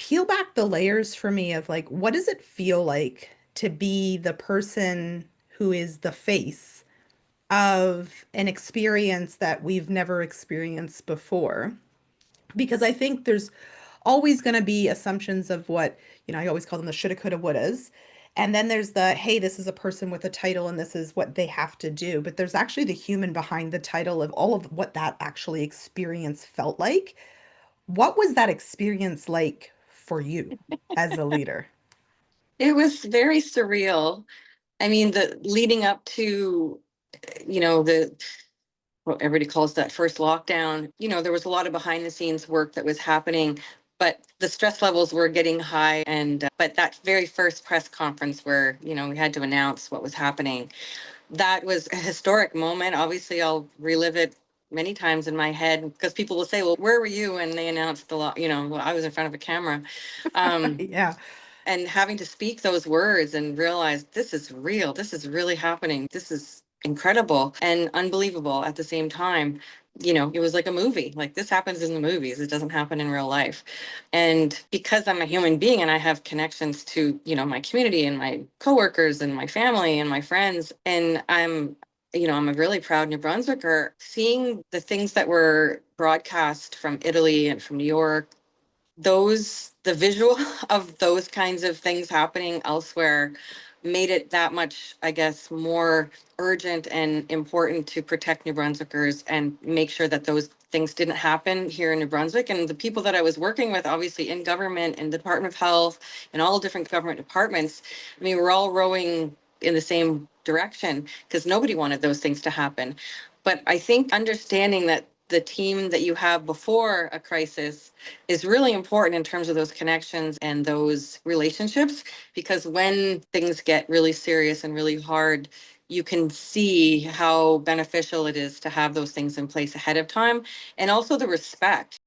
peel back the layers for me of like, what does it feel like to be the person who is the face of an experience that we've never experienced before? Because I think there's always going to be assumptions of what, I always call them the shoulda, coulda, wouldas. And then there's the, hey, this is a person with a title and this is what they have to do. But there's actually the human behind the title of all of what that actually experience felt like. What was that experience like for you as a leader? It was very surreal. I mean, the leading up to, the what everybody calls that first lockdown, there was a lot of behind the scenes work that was happening, but the stress levels were getting high. But that very first press conference where, we had to announce what was happening, that was a historic moment. Obviously, I'll relive it many times in my head because people will say, well, where were you when they announced the law? Well, I was in front of a camera. Um, Yeah. and having to speak those words and realize this is real, this is really happening, this is incredible and unbelievable at the same time. It was like a movie. Like, this happens in the movies, it doesn't happen in real life. And because I'm a human being and I have connections to, my community and my coworkers and my family and my friends, and I'm a really proud New Brunswicker. Seeing the things that were broadcast from Italy and from New York, the visual of those kinds of things happening elsewhere made it that much, I guess, more urgent and important to protect New Brunswickers and make sure that those things didn't happen here in New Brunswick. And the people that I was working with, obviously in government, in the Department of Health, and all different government departments, I mean, we're all rowing in the same direction because nobody wanted those things to happen. But I think understanding that the team that you have before a crisis is really important in terms of those connections and those relationships, because when things get really serious and really hard, you can see how beneficial it is to have those things in place ahead of time, and also the respect.